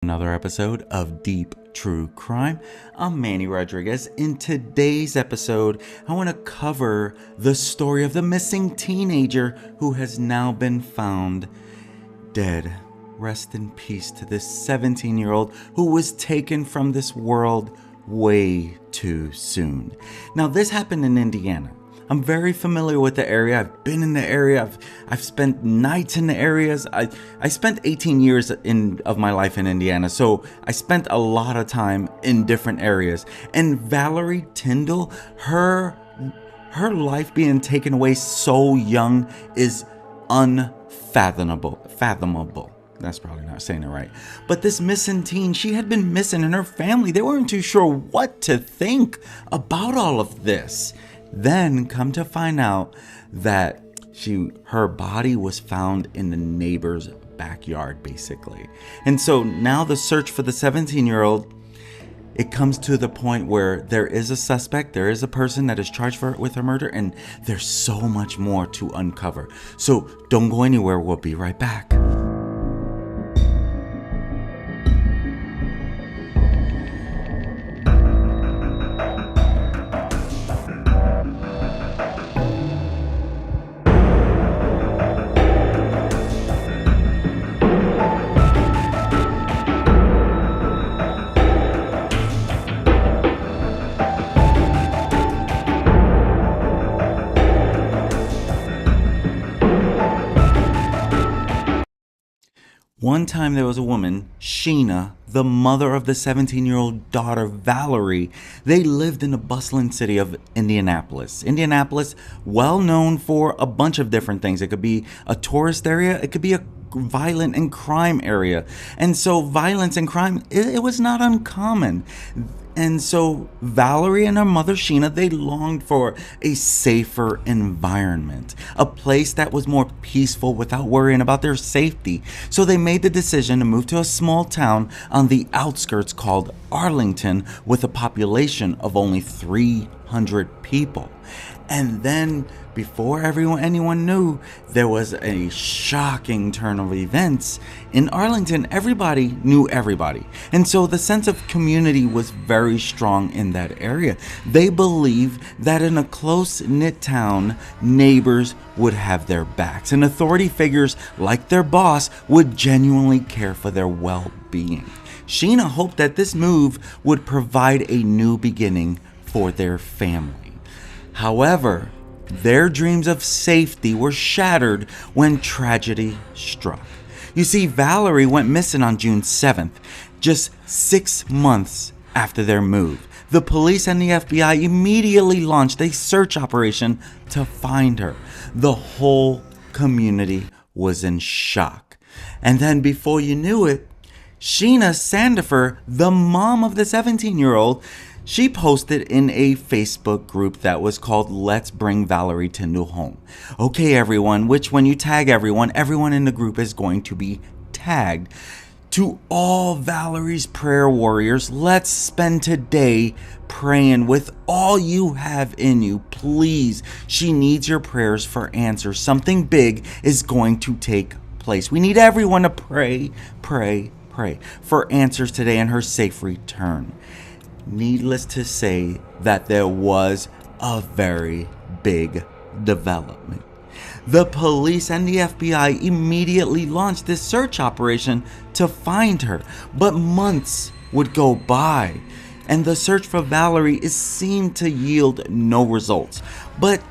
Another episode of Deep True Crime. I'm Manny Rodriguez. In today's episode, I want to cover the story of the missing teenager who has now been found dead. Rest in peace to this 17-year-old who was taken from this world way too soon. Now, this happened in Indiana. I'm very familiar with the area. I've been in the area. I've spent nights in the areas. I spent 18 years of my life in Indiana, so I spent a lot of time in different areas. And Valerie Tindall, her life being taken away so young is unfathomable. That's probably not saying it right. But this missing teen, she had been missing, and her family, they weren't too sure what to think about all of this. Then come to find out that her body was found in the neighbor's backyard, basically. And so now the search for the 17-year-old, it comes to the point where there is a suspect, there is a person that is charged with a murder, and there's so much more to uncover. So don't go anywhere, we'll be right back. One time there was a woman, Sheena, the mother of the 17-year-old daughter, Valerie. They lived in the bustling city of Indianapolis. Indianapolis, well known for a bunch of different things. It could be a tourist area. It could be a violent and crime area. And so violence and crime, it was not uncommon. And so Valerie and her mother, Sheena, they longed for a safer environment, a place that was more peaceful without worrying about their safety. So they made the decision to move to a small town on the outskirts called Arlington with a population of only 300 people. And then before anyone knew, there was a shocking turn of events. In Arlington, everybody knew everybody. And so the sense of community was very strong in that area. They believed that in a close-knit town, neighbors would have their backs, and authority figures like their boss would genuinely care for their well-being. Sheena hoped that this move would provide a new beginning for their family. However, their dreams of safety were shattered when tragedy struck. You see, Valerie went missing on June 7th, just 6 months after their move. The police and the FBI immediately launched a search operation to find her. The whole community was in shock. And then before you knew it, Sheena Sandifer, the mom of the 17-year-old, she posted in a Facebook group that was called Let's Bring Valerie Tindall Home. Okay, everyone, which when you tag everyone in the group is going to be tagged. To all Valerie's prayer warriors, let's spend today praying with all you have in you. Please, she needs your prayers for answers. Something big is going to take place. We need everyone to pray for answers today and her safe return. Needless to say that there was a very big development. The police and the FBI immediately launched this search operation to find her, but months would go by, and the search for Valerie seemed to yield no results. But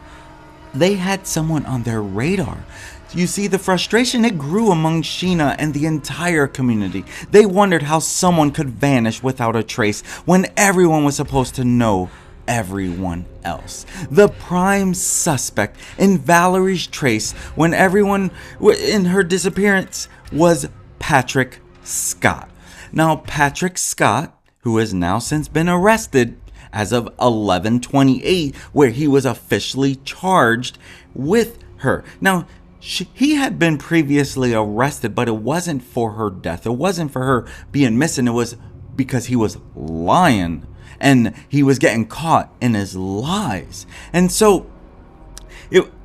they had someone on their radar. You see, the frustration, it grew among Sheena and the entire community. They wondered how someone could vanish without a trace when everyone was supposed to know everyone else. The prime suspect in Valerie's trace when everyone in her disappearance was Patrick Scott. Now, Patrick Scott, who has now since been arrested as of 11/28, where he was officially charged with her. Now, he had been previously arrested, but it wasn't for her death. It wasn't for her being missing. It was because he was lying and he was getting caught in his lies. And so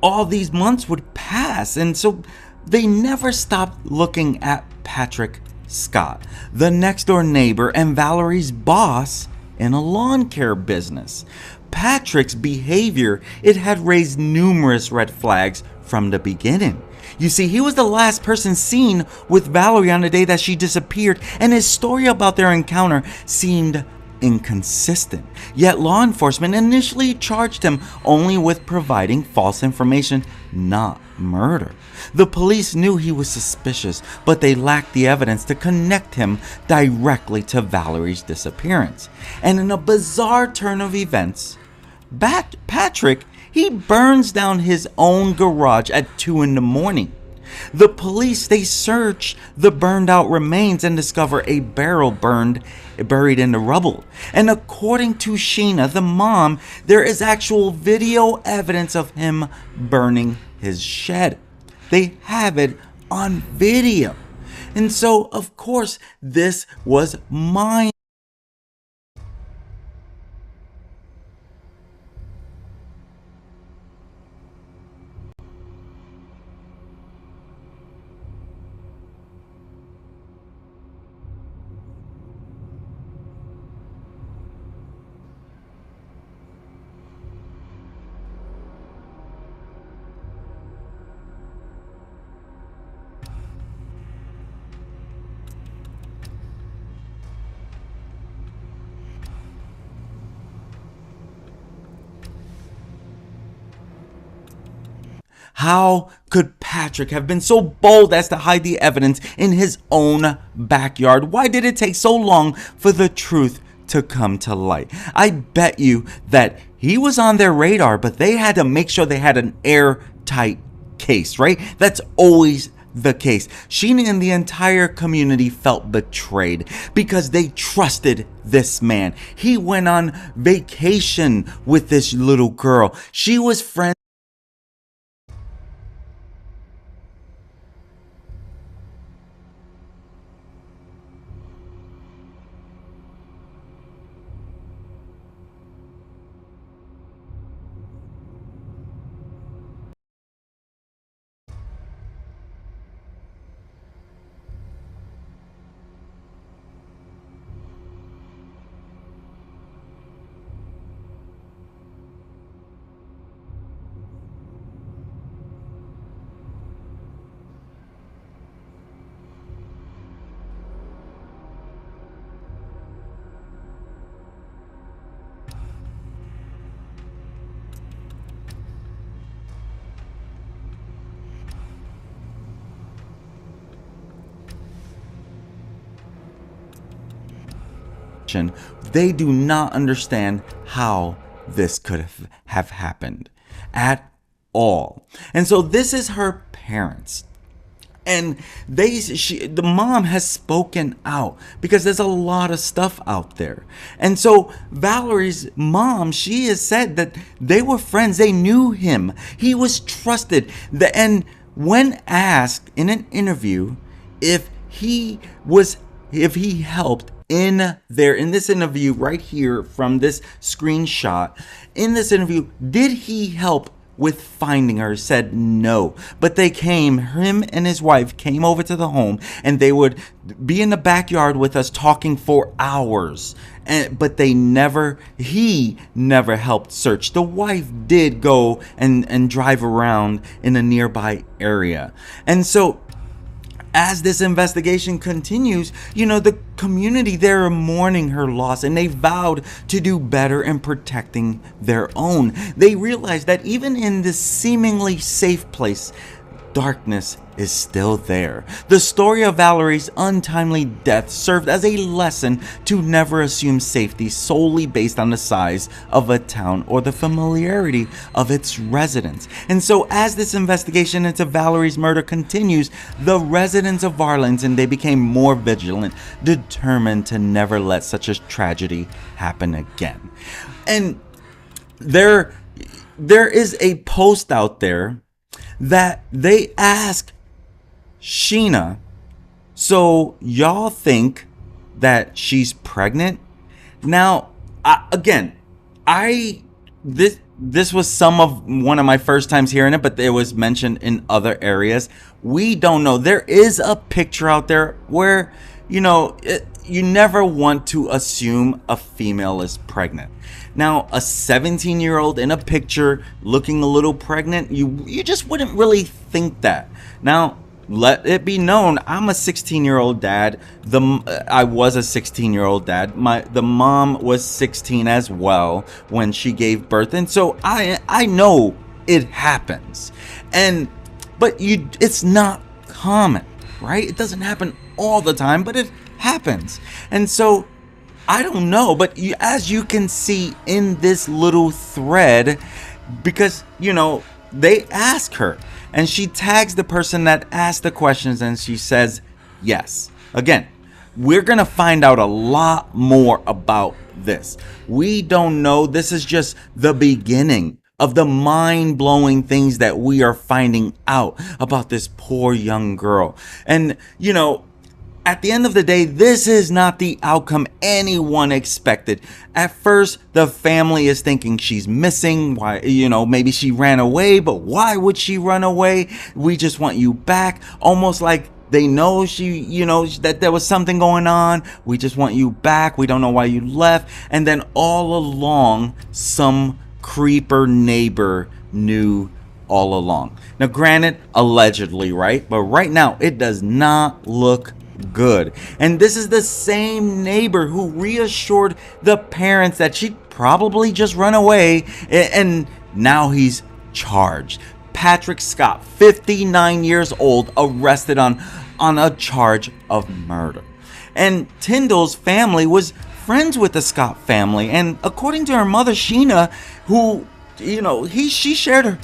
all these months would pass. And so they never stopped looking at Patrick Scott, the next door neighbor and Valerie's boss in a lawn care business. Patrick's behavior, it had raised numerous red flags from the beginning. You see, he was the last person seen with Valerie on the day that she disappeared, and his story about their encounter seemed inconsistent. Yet law enforcement initially charged him only with providing false information, not murder. The police knew he was suspicious, but they lacked the evidence to connect him directly to Valerie's disappearance. And in a bizarre turn of events, Patrick, he burns down his own garage at 2 a.m. The police, they search the burned out remains and discover a barrel buried in the rubble. And according to Sheena, the mom, there is actual video evidence of him burning his shed. They have it on video. And so, of course, this was mind. How could Patrick have been so bold as to hide the evidence in his own backyard? Why did it take so long for the truth to come to light? I bet you that he was on their radar, but they had to make sure they had an airtight case, right? That's always the case. Sheena and the entire community felt betrayed because they trusted this man. He went on vacation with this little girl. She was friends. They do not understand how this could have happened at all. And so this is her parents. And the mom has spoken out because there's a lot of stuff out there. And so Valerie's mom, she has said that they were friends. They knew him. He was trusted. And when asked in an interview if he helped in this interview right here from this screenshot, in this interview, did he help with finding her? Said no. But him and his wife came over to the home and they would be in the backyard with us talking for hours. But he never helped search. The wife did go and drive around in a nearby area. And so as this investigation continues, the community, they're mourning her loss and they vowed to do better in protecting their own. They realized that even in this seemingly safe place, darkness is still there. The story of Valerie's untimely death served as a lesson to never assume safety solely based on the size of a town or the familiarity of its residents. And so as this investigation into Valerie's murder continues, the residents of Arlington, they became more vigilant, determined to never let such a tragedy happen again. And there is a post out there that they ask Sheena, so y'all think that she's pregnant? Now, this was one of my first times hearing it, but it was mentioned in other areas. We don't know. There is a picture out there where you never want to assume a female is pregnant. Now, a 17-year-old in a picture looking a little pregnant, you just wouldn't really think that. Now, let it be known, I'm a 16-year-old dad. I was a 16-year-old dad. The mom was 16 as well when she gave birth, and so I know it happens. But it's not common, right? It doesn't happen all the time, but it happens. And so I don't know, but as you can see in this little thread, because they ask her, and she tags the person that asked the questions, and she says yes. Again, we're going to find out a lot more about this. We don't know. This is just the beginning of the mind-blowing things that we are finding out about this poor young girl. And, at the end of the day, this is not the outcome anyone expected. At first, the family is thinking she's missing. Why, maybe she ran away, but why would she run away? We just want you back. Almost like they know that there was something going on. We just want you back. We don't know why you left. And then all along, some creeper neighbor knew all along. Now, granted, allegedly, right? But right now, it does not look good. And this is the same neighbor who reassured the parents that she'd probably just run away, and now he's charged. Patrick Scott, 59 years old, arrested on a charge of murder. And Tyndall's family was friends with the Scott family, and according to her mother Sheena, who she shared her,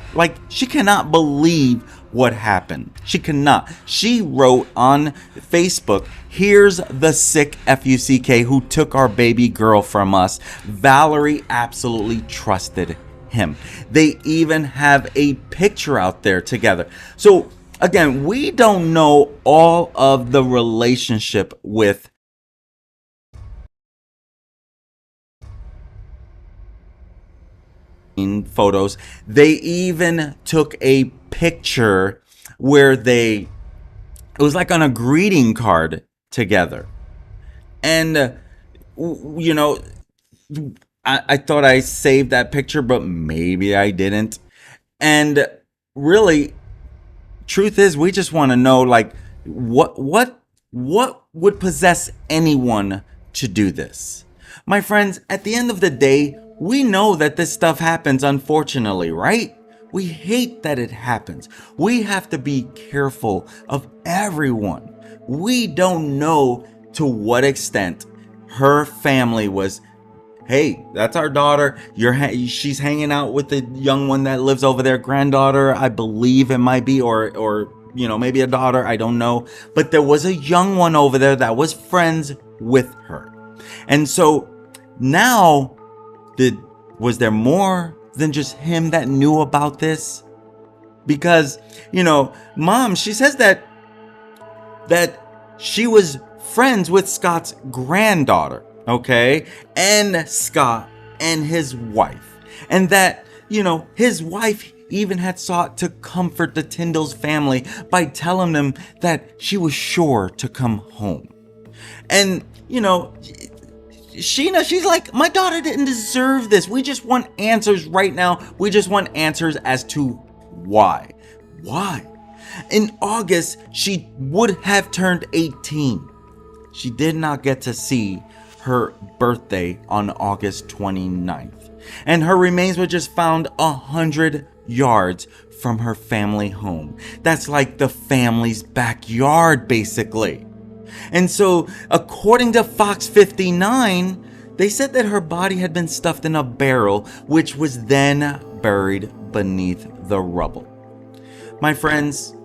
she cannot believe what happened. She cannot. She wrote on Facebook, "Here's the sick FUCK who took our baby girl from us. Valerie absolutely trusted him." They even have a picture out there together. So again, we don't know all of the relationship with photos. They even took a picture where it was like on a greeting card together. And I thought I saved that picture, but maybe I didn't. And really, truth is, we just want to know, what would possess anyone to do this? My friends, at the end of the day, we know that this stuff happens, unfortunately, right? We hate that it happens. We have to be careful of everyone. We don't know to what extent her family was, "Hey, that's our daughter. She's hanging out with the young one that lives over there, granddaughter, I believe it might be, or maybe a daughter, I don't know. But there was a young one over there that was friends with her." And so now, was there more than just him that knew about this? Because, mom, she says that she was friends with Scott's granddaughter, okay? And Scott and his wife. And that, his wife even had sought to comfort the Tyndall's family by telling them that she was sure to come home. And, Sheena, she's like, "My daughter didn't deserve this. We just want answers right now. We just want answers as to why." Why? In August, she would have turned 18. She did not get to see her birthday on August 29th. And her remains were just found 100 yards from her family home. That's like the family's backyard, basically. And so, according to Fox 59, they said that her body had been stuffed in a barrel, which was then buried beneath the rubble. My friends,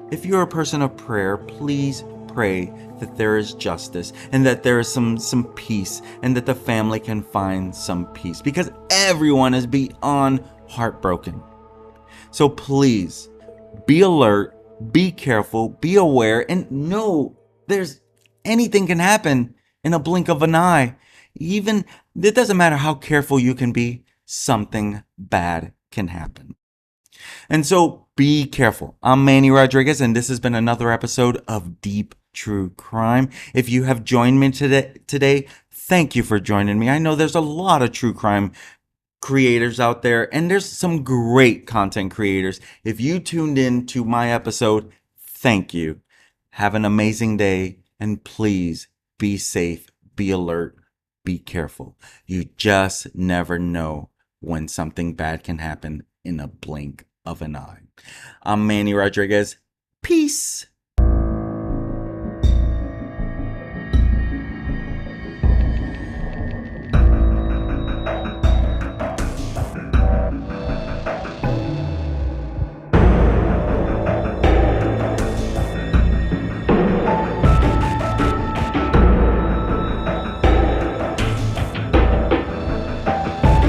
if you're a person of prayer, please pray that there is justice and that there is some peace, and that the family can find some peace, because everyone is beyond heartbroken. So please, be alert, be careful, be aware, and know anything can happen in a blink of an eye. Even, it doesn't matter how careful you can be, something bad can happen. And so be careful. I'm Manny Rodriguez, and this has been another episode of Deep true crime. If you have joined me today, thank you for joining me. I know there's a lot of true crime creators out there, and there's some great content creators. If you tuned in to my episode, thank you. Have an amazing day, and please be safe, be alert, be careful. You just never know when something bad can happen in a blink of an eye. I'm Manny Rodriguez. Peace.